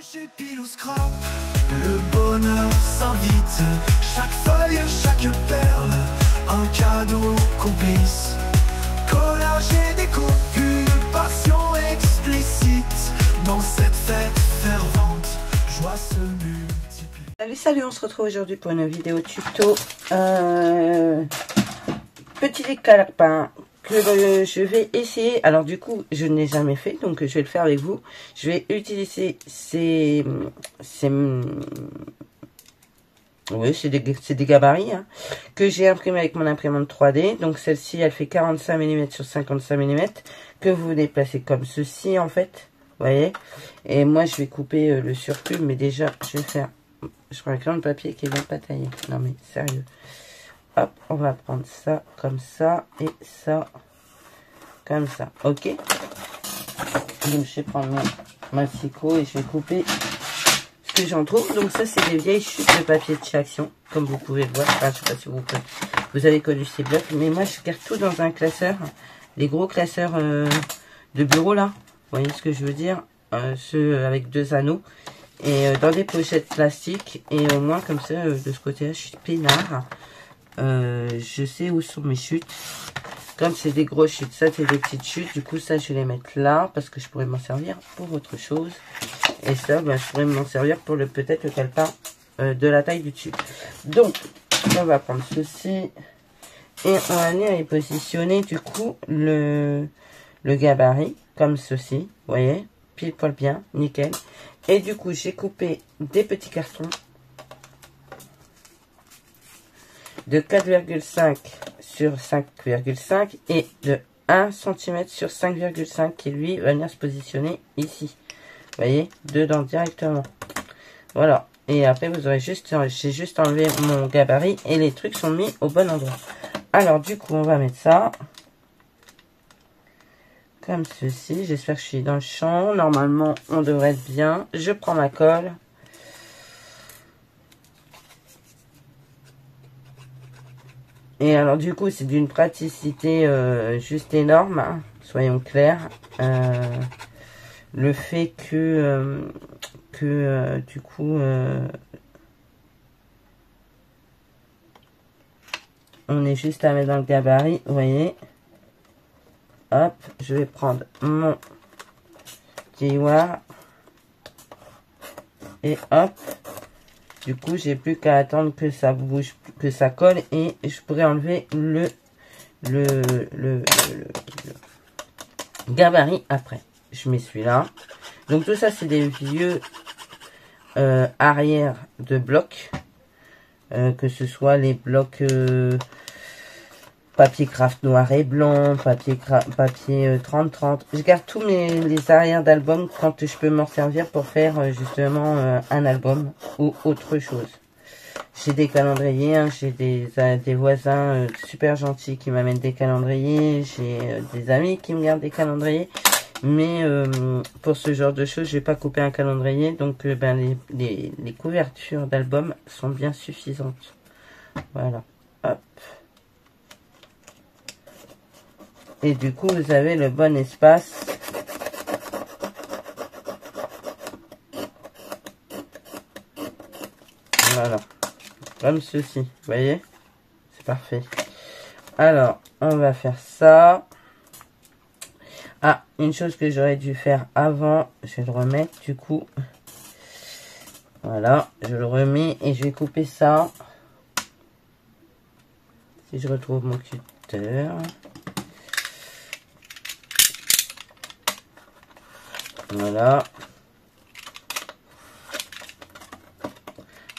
Chez Pilou Scrap, le bonheur s'invite. Chaque feuille, chaque perle, un cadeau complice. Collage et déco, une passion explicite. Dans cette fête fervente, joie se multiplie. Salut, on se retrouve aujourd'hui pour une vidéo tuto. Petit décalpin que je vais essayer. Alors du coup, je ne l'ai jamais fait, donc je vais le faire avec vous. Je vais utiliser c'est des gabarits hein, que j'ai imprimé avec mon imprimante 3D. Donc celle-ci, elle fait 45 mm sur 55 mm, que vous déplacez comme ceci en fait. Vous voyez. Et moi, je vais couper le surplus, mais déjà, je vais faire... Je prends un crayon de papier qui est même pas taillé. Non mais sérieux. Hop, on va prendre ça comme ça et ça comme ça. Ok. Donc je vais prendre mon massicot et je vais couper ce que j'en trouve. Donc ça c'est des vieilles chutes de papier de chez Action, comme vous pouvez le voir. Enfin, je sais pas si vous avez connu ces blocs, mais moi je garde tout dans un classeur, les gros classeurs de bureau là. Vous voyez ce que je veux dire, ceux avec 2 anneaux. Et dans des pochettes plastiques. Et au moins comme ça, de ce côté-là, je suis peinard. Je sais où sont mes chutes. Comme c'est des grosses chutes, ça c'est des petites chutes. Du coup, ça je vais les mettre là parce que je pourrais m'en servir pour autre chose. Et ça, ben, je pourrais m'en servir pour peut-être le calepin de la taille du dessus. Donc, on va prendre ceci et on va venir y positionner du coup le gabarit comme ceci. Vous voyez, pile poil bien, nickel. Et du coup, j'ai coupé des petits cartons de 4,5 sur 5,5 et de 1 cm sur 5,5 qui lui va venir se positionner ici. Vous voyez, dedans directement. Voilà. Et après, vous aurez juste, j'ai juste enlevé mon gabarit et les trucs sont mis au bon endroit. Alors, du coup, on va mettre ça comme ceci. J'espère que je suis dans le champ. Normalement, on devrait être bien. Je prends ma colle. Et alors du coup, c'est d'une praticité juste énorme, hein, soyons clairs. Le fait que du coup, on est juste à mettre dans le gabarit, vous voyez. Hop, je vais prendre mon tiroir et hop. Du coup, j'ai plus qu'à attendre que ça bouge, que ça colle et je pourrais enlever le gabarit après. Je mets celui-là. Donc tout ça, c'est des vieux arrière de blocs. Que ce soit les blocs papier craft noir et blanc, papier 30-30. Je garde tous les arrières d'albums quand je peux m'en servir pour faire justement un album ou autre chose. J'ai des calendriers, hein, j'ai des voisins super gentils qui m'amènent des calendriers, j'ai des amis qui me gardent des calendriers. Mais pour ce genre de choses, je vais pas couper un calendrier, donc ben, les couvertures d'albums sont bien suffisantes. Voilà, hop. Et du coup, vous avez le bon espace. Voilà. Comme ceci. Vous voyez? C'est parfait. Alors, on va faire ça. Ah, une chose que j'aurais dû faire avant. Je vais le remettre du coup. Voilà. Je le remets et je vais couper ça. Si je retrouve mon cutter. Voilà.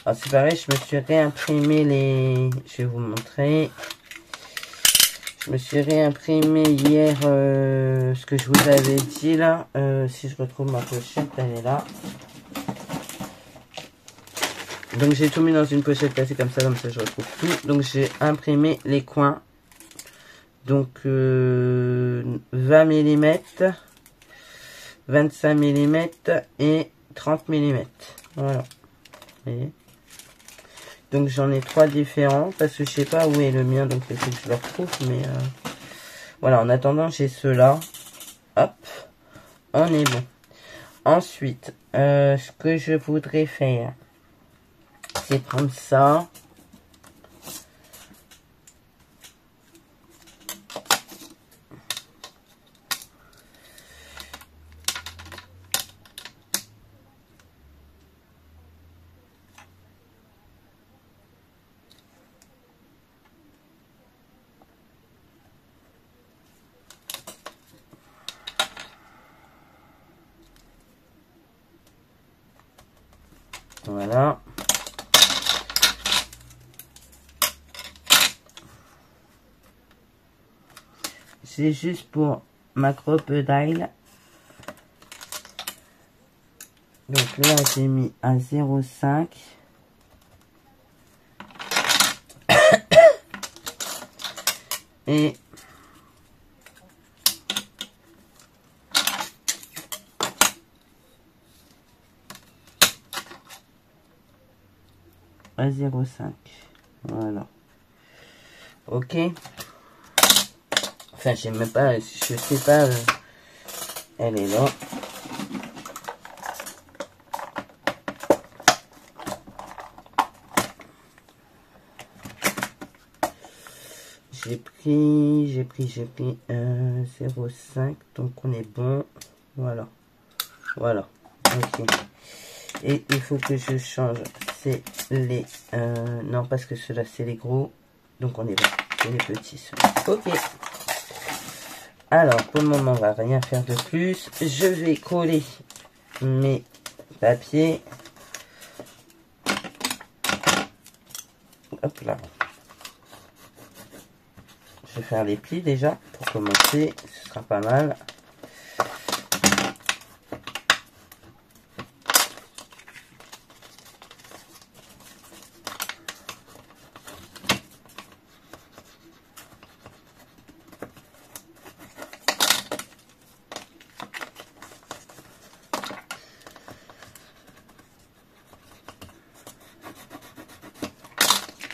Alors c'est pareil, je me suis réimprimé les... Je vais vous montrer. Je me suis réimprimé hier ce que je vous avais dit là. Si je retrouve ma pochette, elle est là. Donc j'ai tout mis dans une pochette cassée comme ça je retrouve tout. Donc j'ai imprimé les coins. Donc 20 mm. 25 mm et 30 mm. Voilà. Vous voyez. Donc j'en ai 3 différents parce que je sais pas où est le mien, donc il faut que je le retrouve. Mais voilà, en attendant j'ai ceux-là. Hop, on est bon. Ensuite, ce que je voudrais faire, c'est prendre ça. Voilà. C'est juste pour ma crocodile. Donc là, j'ai mis à 0,5. Et à 0,5. Voilà. Ok. Enfin, je sais même pas, je sais pas. Elle est là. J'ai pris 0,5. Donc on est bon. Voilà. Voilà. Ok. Et il faut que je change. C'est les... non, parce que ceux-là, c'est les gros. Donc on est bon. C'est les petits. Ceux-là. Ok. Alors, pour le moment, on va rien faire de plus. Je vais coller mes papiers. Hop là. Je vais faire les plis déjà pour commencer. Ce sera pas mal.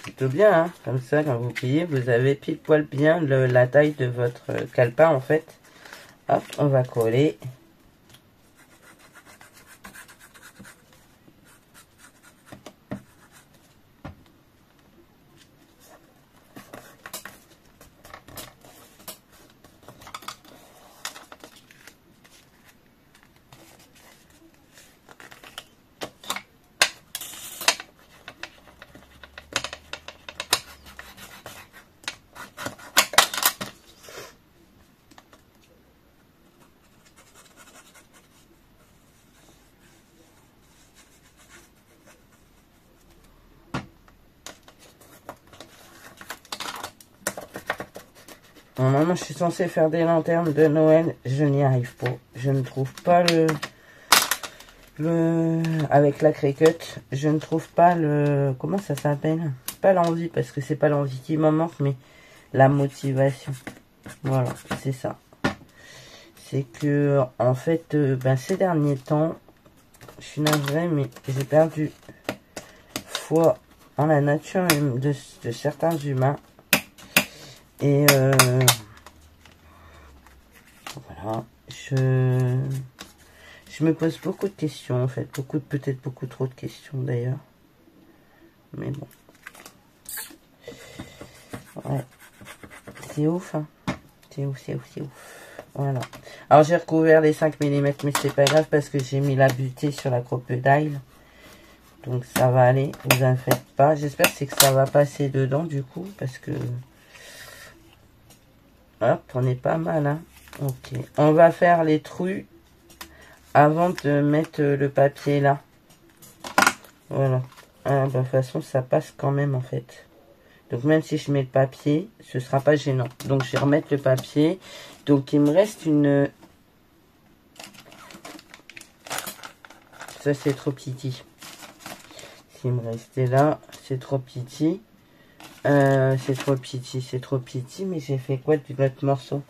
Plutôt bien, hein. Comme ça, quand vous pliez, vous avez pile poil bien la taille de votre calepin en fait. Hop, on va coller. Normalement, je suis censée faire des lanternes de Noël. Je n'y arrive pas. Je ne trouve pas avec la Cricut. Je ne trouve pas comment ça s'appelle? Pas l'envie, parce que c'est pas l'envie qui m'en manque, mais la motivation. Voilà, c'est ça. C'est que, en fait, ces derniers temps, je suis navrée, mais j'ai perdu foi en la nature de certains humains. Et voilà, je me pose beaucoup de questions en fait, peut-être beaucoup trop de questions d'ailleurs, mais bon, ouais, c'est ouf, hein. C'est ouf. Voilà. Alors j'ai recouvert les 5 mm, mais c'est pas grave parce que j'ai mis la butée sur la crocodile, donc ça va aller, vous en faites pas. J'espère que ça va passer dedans du coup, parce que hop, on est pas mal, hein. Ok, on va faire les trous avant de mettre le papier là. Voilà. Ah, de toute façon, ça passe quand même en fait. Donc même si je mets le papier, ce sera pas gênant. Donc je vais remettre le papier. Donc il me reste une... Ça c'est trop petit. S'il me restait là, c'est trop petit. C'est trop petit, mais j'ai fait quoi du autre morceau?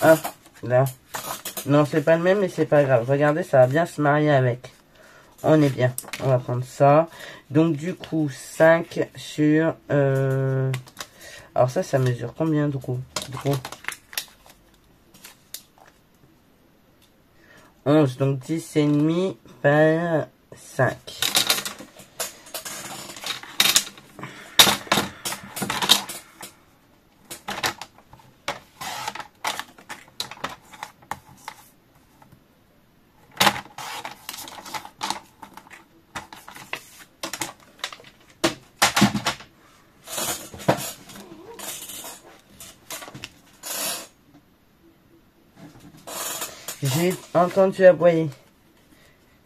Ah, là. Non, c'est pas le même, mais c'est pas grave. Regardez, ça va bien se marier avec. On est bien. On va prendre ça. Donc, du coup, 5 sur... Alors ça mesure combien du coup? 11, donc 10,5 par 5. J'ai entendu aboyer.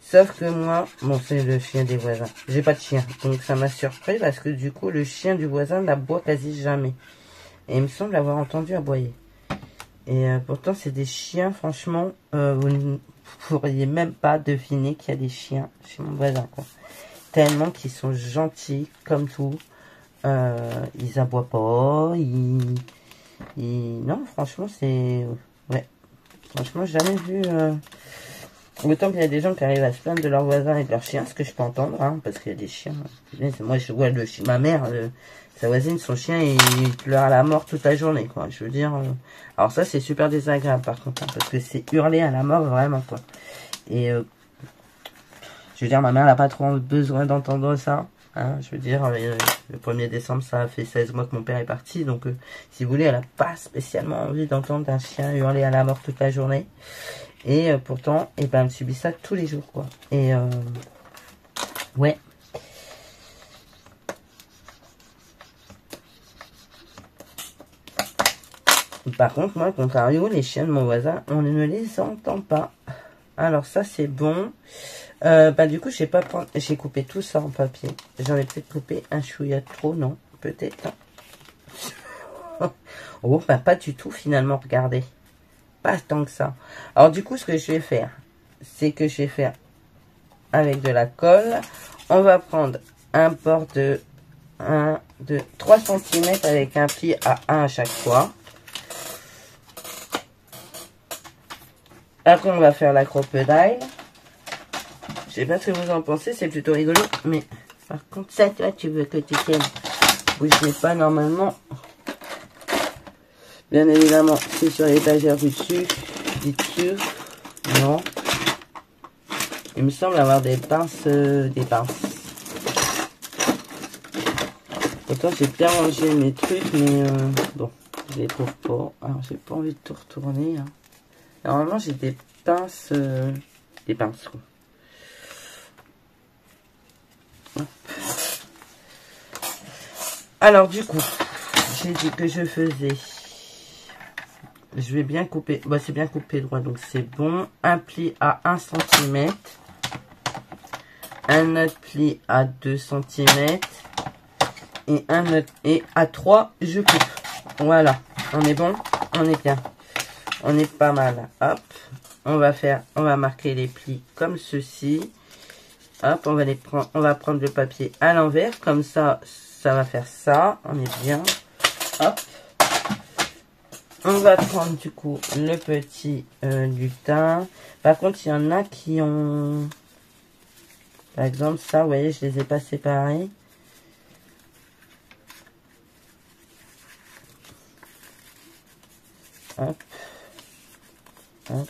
Sauf que moi, bon, c'est le chien des voisins. J'ai pas de chien. Donc ça m'a surpris parce que du coup, le chien du voisin n'aboie quasi jamais. Et il me semble avoir entendu aboyer. Et pourtant, c'est des chiens, franchement, vous ne pourriez même pas deviner qu'il y a des chiens chez mon voisin, quoi. Tellement qu'ils sont gentils, comme tout. Ils aboient pas. Non, franchement, c'est... Ouais. Franchement, j'ai jamais vu... Autant qu'il y a des gens qui arrivent à se plaindre de leurs voisins et de leurs chiens, ce que je peux entendre, hein, parce qu'il y a des chiens. Moi, je vois le chien, ma mère, sa voisine, son chien, il pleure à la mort toute la journée, quoi. Je veux dire... Alors ça, c'est super désagréable, par contre, hein, parce que c'est hurler à la mort, vraiment, quoi. Et... je veux dire, ma mère n'a pas trop besoin d'entendre ça. Hein, je veux dire, le 1er décembre, ça a fait 16 mois que mon père est parti. Donc, si vous voulez, elle n'a pas spécialement envie d'entendre un chien hurler à la mort toute la journée. Et pourtant, eh ben, elle subit ça tous les jours, quoi. Et, ouais. Par contre, moi, contrario, les chiens de mon voisin, on ne les entend pas. Alors, ça, c'est bon. Bah du coup j'ai coupé tout ça en papier. J'en ai peut-être coupé un chouïa trop, non? Peut-être. Oh bah pas du tout finalement, regardez. Pas tant que ça. Alors du coup ce que je vais faire, c'est que je vais faire avec de la colle. On va prendre un bord de 3 cm avec un pli à 1 à chaque fois. Après on va faire la crocodile. Je sais pas ce que vous en pensez, c'est plutôt rigolo, mais par contre ça, toi, tu veux que tu tiennes. Oui, je n'ai pas normalement. Bien évidemment, c'est sur l'étagère du dessus. Non. Il me semble avoir des pinces, Pourtant, j'ai bien rangé mes trucs, mais bon, je les trouve pas. Alors, j'ai pas envie de tout retourner. Hein. Normalement, j'ai des pinces, quoi. Alors du coup, j'ai dit que je faisais, je vais bien couper, bah c'est bien coupé droit donc c'est bon, un pli à 1 cm, un autre pli à 2 cm et un autre, et à 3 je coupe. Voilà, on est bon, on est bien, on est pas mal. Hop, on va marquer les plis comme ceci. Hop, on va prendre le papier à l'envers, comme ça, ça va faire ça, on est bien. Hop. On va prendre du coup le petit lutin. Par contre, il y en a qui ont... Par exemple, ça, vous voyez, je les ai pas séparés. Hop. Hop.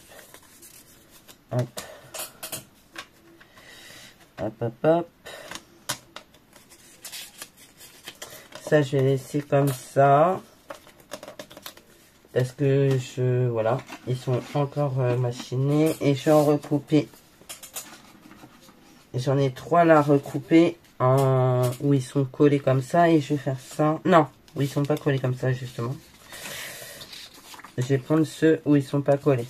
Hop. Hop, hop, hop. Ça, je vais laisser comme ça. Parce que voilà, ils sont encore machinés. Et je vais en recouper. J'en ai 3 là recoupés où ils sont collés comme ça. Et je vais faire ça. Non, où ils sont pas collés comme ça, justement. Je vais prendre ceux où ils sont pas collés.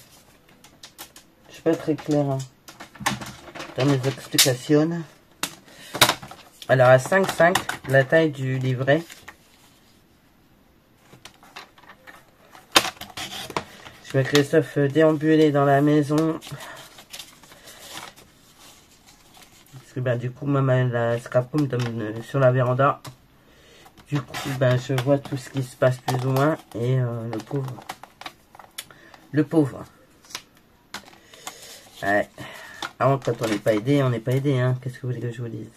Je suis pas très clair, hein, dans mes explications. Alors à 5,5, la taille du livret. Je vois Christophe déambuler dans la maison. Parce que ben, du coup, maman, la scraproom donne sur la véranda. Du coup, ben, je vois tout ce qui se passe plus ou moins. Et le pauvre. Le pauvre. Ouais. Alors, quand on n'est pas aidé, on n'est pas aidé. Hein. Qu'est-ce que vous voulez que je vous dise?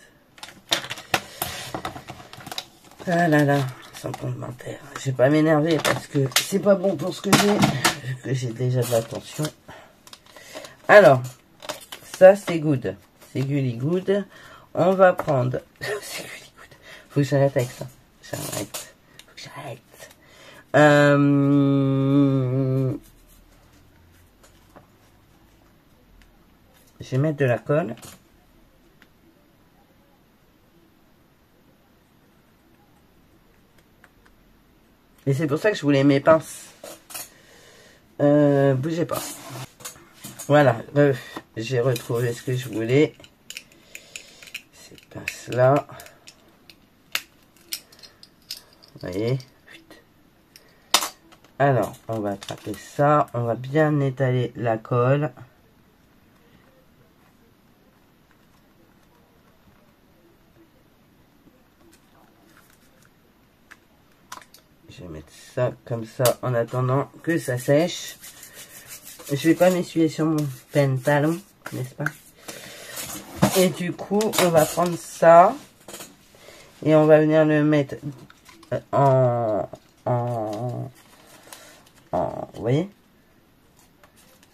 Ah là là. sans commentaire. Je vais pas m'énerver parce que c'est pas bon pour ce que j'ai. Que j'ai déjà de la tension. Alors, ça c'est good. C'est Gully Good. On va prendre... c'est Gully Good. Faut que j'arrête avec ça. J'arrête. Faut que j'arrête. Je vais mettre de la colle. Et c'est pour ça que je voulais mes pinces. Bougez pas. Voilà, j'ai retrouvé ce que je voulais. Ces pinces-là. Vous voyez? Alors, on va attraper ça. On va bien étaler la colle. Je vais mettre ça comme ça en attendant que ça sèche. Je vais pas m'essuyer sur mon pantalon, n'est-ce pas? Et du coup, on va prendre ça et on va venir le mettre vous voyez,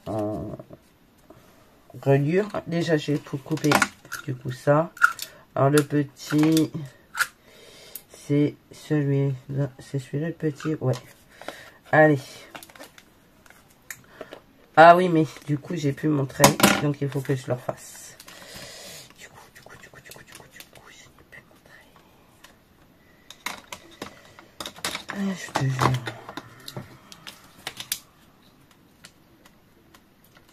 en reliure. Déjà, je vais couper du coup ça. Alors le petit, c'est celui-là, c'est celui-là le petit, ouais. Allez. Ah oui, mais du coup, j'ai plus mon trait, donc il faut que je le refasse. Du coup, je n'ai plus mon trait. Ah, je te jure.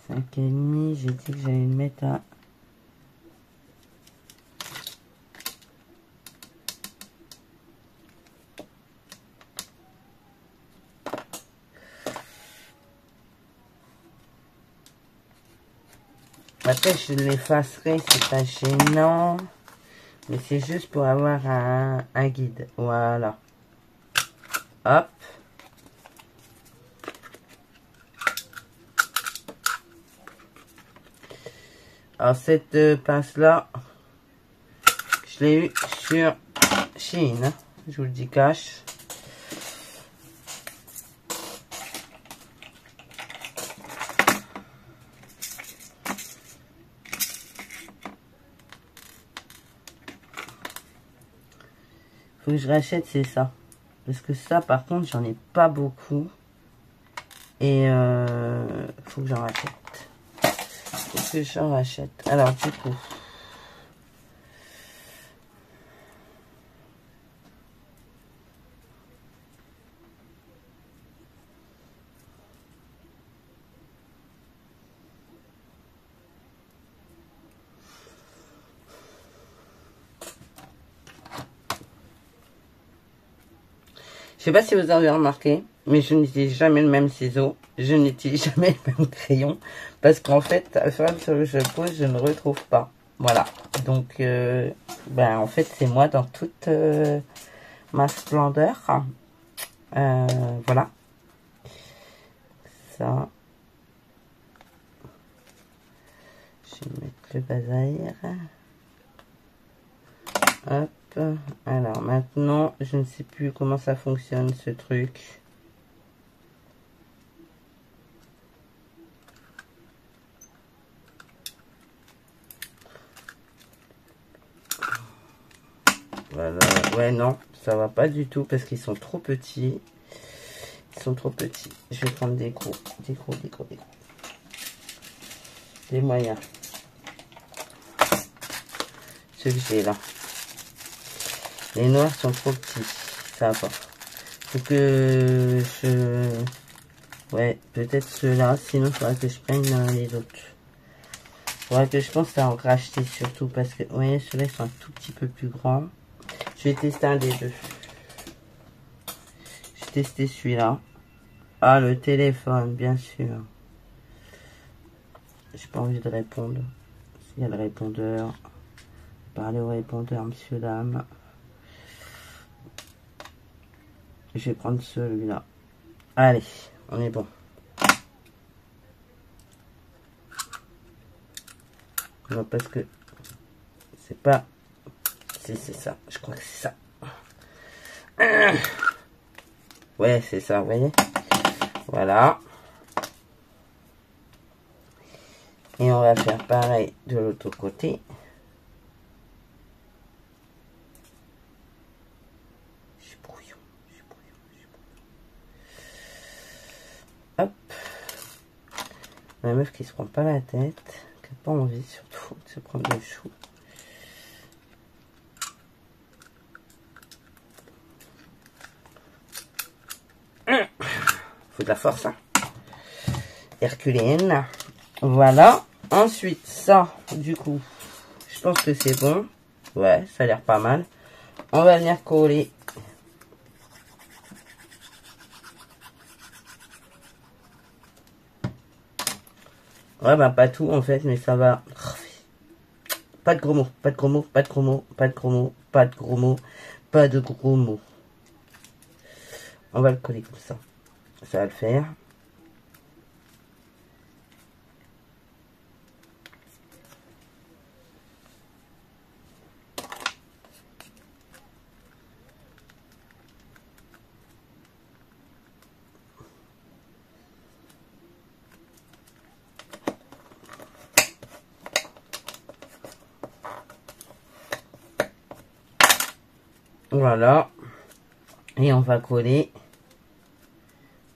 5,5, j'ai dit que j'allais le mettre à... Après, je l'effacerai, c'est pas gênant. Mais c'est juste pour avoir un guide. Voilà. Hop. Alors, cette pince-là, je l'ai eu sur Shein. Hein. Je vous le dis cash. Faut que je rachète, c'est ça. Parce que ça, par contre, j'en ai pas beaucoup. Et faut que j'en rachète. Faut que j'en rachète. Alors, du coup. Je sais pas si vous avez remarqué, mais je n'utilise jamais le même ciseau. Je n'utilise jamais le même crayon. Parce qu'en fait, à chaque fois que je pose, je ne retrouve pas. Voilà. Donc, ben, en fait, c'est moi dans toute ma splendeur. Voilà. Ça. Je vais mettre le basaïr. Hop. Alors maintenant, je ne sais plus comment ça fonctionne ce truc. Voilà. Ouais, non, ça va pas du tout parce qu'ils sont trop petits. Ils sont trop petits. Je vais prendre des gros. Des moyens. Ceux que j'ai là. Les noirs sont trop petits. Ça va pas. Faut que je... Ouais, peut-être ceux-là. Sinon, il faudra que je prenne les autres. Il faudra que je pense à en racheter surtout. Parce que, vous voyez, ceux-là, ils sont un tout petit peu plus grands. Je vais tester un des deux. Je vais tester celui-là. Ah, le téléphone, bien sûr. J'ai pas envie de répondre. Il y a le répondeur. Parlez au répondeur, monsieur, dame. Je vais prendre celui-là. Allez, on est bon. Non, parce que c'est pas... C'est ça. Je crois que c'est ça. Ouais, c'est ça, vous voyez. Voilà. Et on va faire pareil de l'autre côté. Je suis brouillon. Hop. La meuf qui se prend pas la tête, qui n'a pas envie surtout de se prendre le chou. Faut de la force, hein. Herculéenne. Voilà. Ensuite, ça, du coup, je pense que c'est bon. Ouais, ça a l'air pas mal. On va venir coller. Ouais, bah pas tout en fait, mais ça va. Pas de gros mots, pas de gros mots, pas de gros mots, pas de gros mots, pas de gros mots, pas de gros mots. On va le coller comme ça. Ça va le faire. Voilà. Et on va coller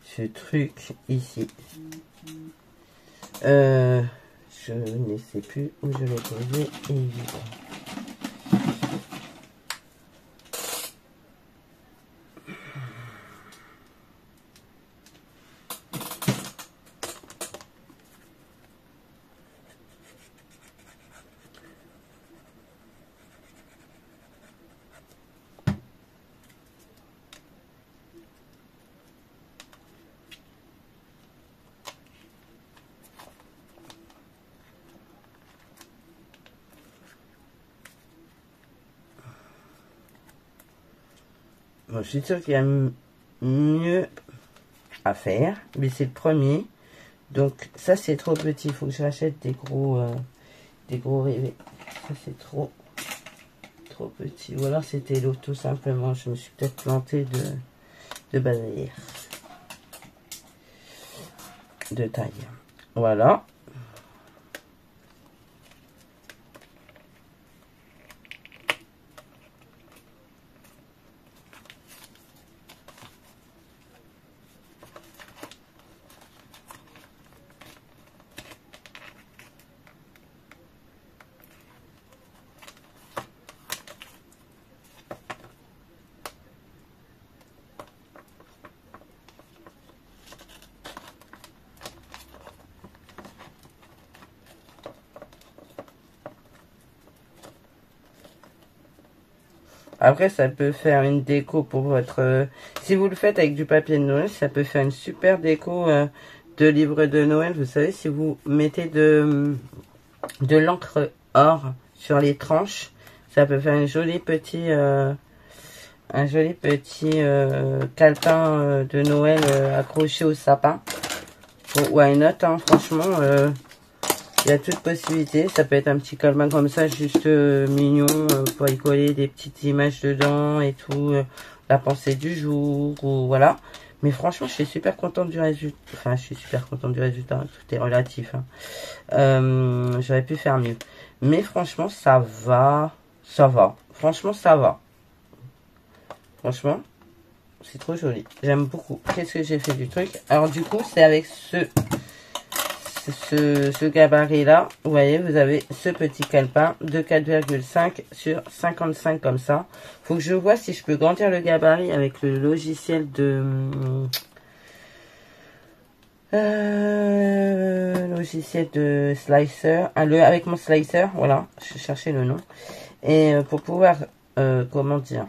ce truc ici. Je ne sais plus où je l'ai posé. Évidemment. Bon, je suis sûre qu'il y a mieux à faire, mais c'est le premier. Donc ça c'est trop petit, il faut que je rachète des gros rivets. Ça c'est trop petit. Ou alors c'était l'autre tout simplement. Je me suis peut-être plantée de bannière. De taille. Voilà. Après, ça peut faire une déco pour votre... si vous le faites avec du papier de Noël, ça peut faire une super déco de livre de Noël. Vous savez, si vous mettez de l'encre or sur les tranches, ça peut faire un joli petit calepin de Noël accroché au sapin. Why not, hein, franchement... il y a toute possibilité, ça peut être un petit calepin comme ça, juste mignon, pour y coller des petites images dedans et tout, la pensée du jour, ou voilà. Mais franchement, je suis super contente du résultat. Enfin, je suis super contente du résultat, tout est relatif. Hein. J'aurais pu faire mieux. Mais franchement, ça va. Franchement, ça va. Franchement, c'est trop joli. J'aime beaucoup. Qu'est-ce que j'ai fait du truc? Alors du coup, c'est avec ce gabarit là, vous voyez, vous avez ce petit calepin de 4,5 sur 55 comme ça. Faut que je vois si je peux grandir le gabarit avec le logiciel de slicer, avec mon slicer, voilà, je cherchais le nom. Et pour pouvoir comment dire,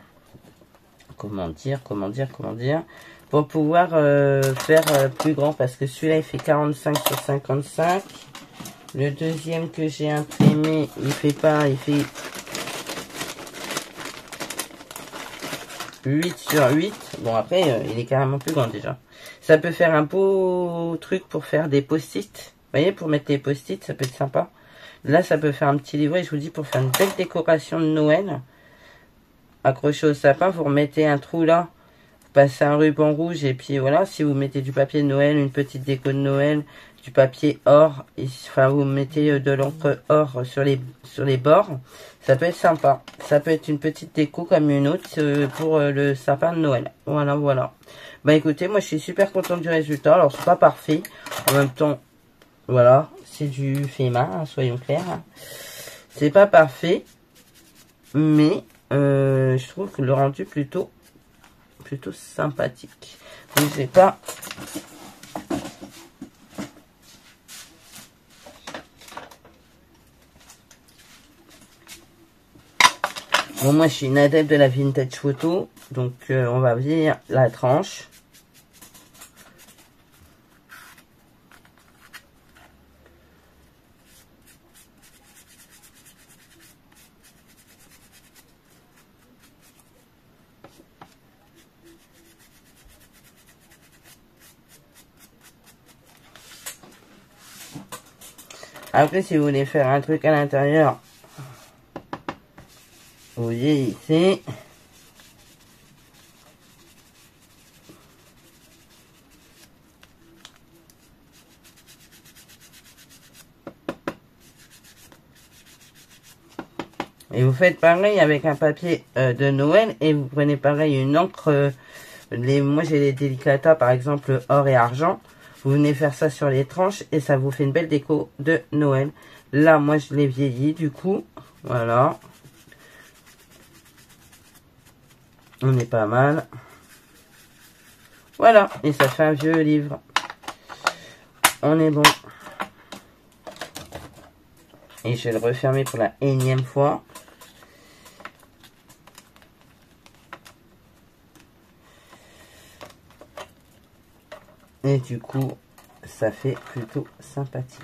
pour pouvoir faire plus grand, parce que celui-là il fait 45 sur 55. Le deuxième que j'ai imprimé, il fait 8 sur 8. Bon, après il est carrément plus grand déjà. Ça peut faire un beau truc pour faire des post-it. Vous voyez, pour mettre des post-it, ça peut être sympa. Là, ça peut faire un petit livret, je vous dis, pour faire une belle décoration de Noël. accroché au sapin, vous remettez un trou là, vous passez un ruban rouge et puis voilà, si vous mettez du papier de Noël, une petite déco de Noël, du papier or, enfin vous mettez de l'encre or sur les bords, ça peut être sympa. Ça peut être une petite déco comme une autre pour le sapin de Noël. Voilà, voilà. Bah écoutez, moi je suis super contente du résultat. Alors c'est pas parfait, en même temps, voilà, c'est du fait main, hein, soyons clairs. Hein. C'est pas parfait, mais je trouve que le rendu plutôt sympathique. Donc je vais pas... Bon, moi, je suis une adepte de la vintage photo. Donc, on va vieillir la tranche. Après, si vous voulez faire un truc à l'intérieur, vous vieillissez. Et vous faites pareil avec un papier de Noël et vous prenez pareil une encre. Moi j'ai les Délicata par exemple or et argent. Vous venez faire ça sur les tranches et ça vous fait une belle déco de Noël. Là moi je l'ai vieilli du coup. Voilà. On est pas mal. Voilà. Et ça fait un vieux livre. On est bon. Et je vais le refermer pour la énième fois. Et du coup, ça fait plutôt sympathique.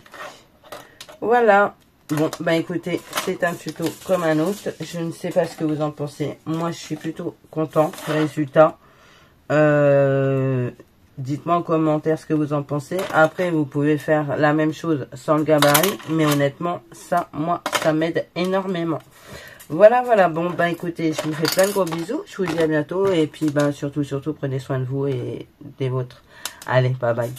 Voilà. Bon, bah écoutez, c'est un tuto comme un autre. Je ne sais pas ce que vous en pensez. Moi, je suis plutôt content du résultat. Dites-moi en commentaire ce que vous en pensez. Après, vous pouvez faire la même chose sans le gabarit. Mais honnêtement, ça, moi, ça m'aide énormément. Voilà, voilà. Bon, bah écoutez, je vous fais plein de gros bisous. Je vous dis à bientôt. Et puis, ben surtout, prenez soin de vous et des vôtres. Allez, bye bye.